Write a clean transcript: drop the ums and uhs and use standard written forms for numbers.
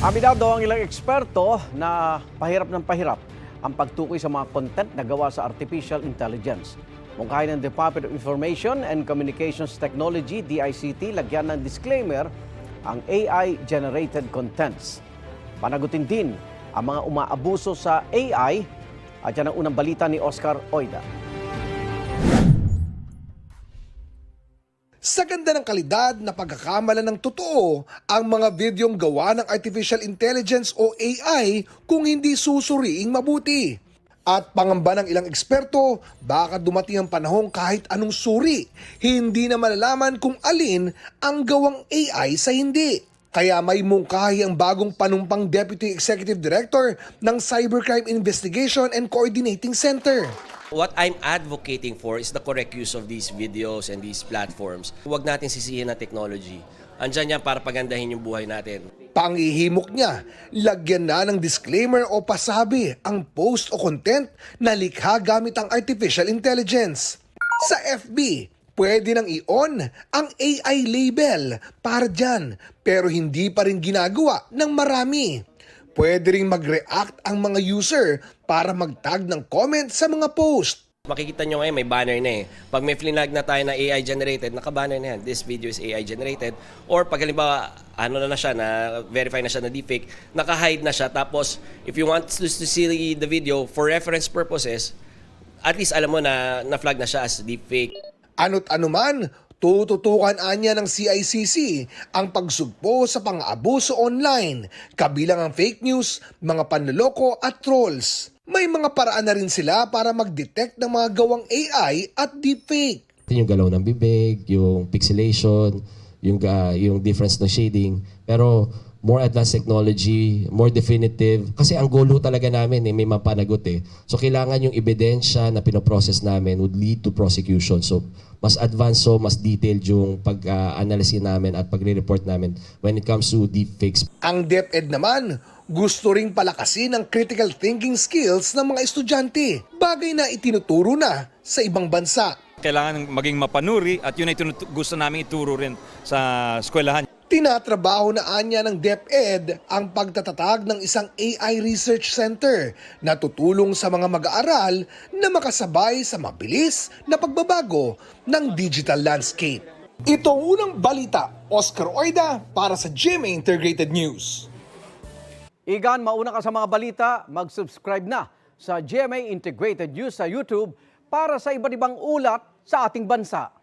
Aminado ang ilang eksperto na pahirap ng pahirap ang pagtukoy sa mga content na gawa sa artificial intelligence. Mungkahin ng Department of Information and Communications Technology, DICT, lagyan ng disclaimer ang AI-generated contents. Panagutin din ang mga umaabuso sa AI at yan ang unang balita ni Oscar Oida. Sa ganda ng kalidad na pagkakamala ng totoo ang mga videong gawa ng artificial intelligence o AI kung hindi susuriing mabuti. At pangamba ng ilang eksperto, baka dumating ang panahon kahit anong suri, hindi na malalaman kung alin ang gawang AI sa hindi. Kaya may mungkahi ang bagong panumpang Deputy Executive Director ng Cybercrime Investigation and Coordinating Center. What I'm advocating for is the correct use of these videos and these platforms. Huwag natin sisihin na technology. Andyan yan para pagandahin yung buhay natin. Pangihimok niya, lagyan na ng disclaimer o pasabi ang post o content na likha gamit ang artificial intelligence. Sa FB, pwede nang i-on ang AI label para dyan, pero hindi pa rin ginagawa ng marami. Pwede ring mag-react ang mga user para mag-tag ng comment sa mga post. Makikita nyo ngayon may banner na eh. Pag may flinag na tayo na AI generated, naka-banner na yan. This video is AI generated. Or pag halimbawa, ano na siya, na verify na siya na deepfake, naka-hide na siya. Tapos, if you want to see the video for reference purposes, at least alam mo na na-flag na siya as deepfake. Ano't ano man, tututukan anya ng CICC ang pagsugpo sa pang-aabuso online, kabilang ang fake news, mga panloloko at trolls. May mga paraan na rin sila para mag-detect ng mga gawang AI at deepfake. Yung galaw ng bibig, yung pixelation, yung difference ng shading. Pero more advanced technology, more definitive. Kasi ang goal talaga namin may mapanagot eh. So kailangan yung ebidensya na pinoprocess namin would lead to prosecution. So mas advanced, so mas detailed yung pag-analysis namin at pagre-report namin when it comes to deepfakes. Ang DepEd naman, gusto ring palakasin ang critical thinking skills ng mga estudyante. Bagay na itinuturo na sa ibang bansa. Kailangan maging mapanuri at yun ay gusto namin ituro rin sa eskwelahan. Tinatrabaho na anya ng DepEd ang pagtatatag ng isang AI Research Center na tutulong sa mga mag-aaral na makasabay sa mabilis na pagbabago ng digital landscape. Ito ang unang balita, Oscar Oida para sa GMA Integrated News. Igan, mauna ka sa mga balita, mag-subscribe na sa GMA Integrated News sa YouTube para sa iba't ibang ulat sa ating bansa.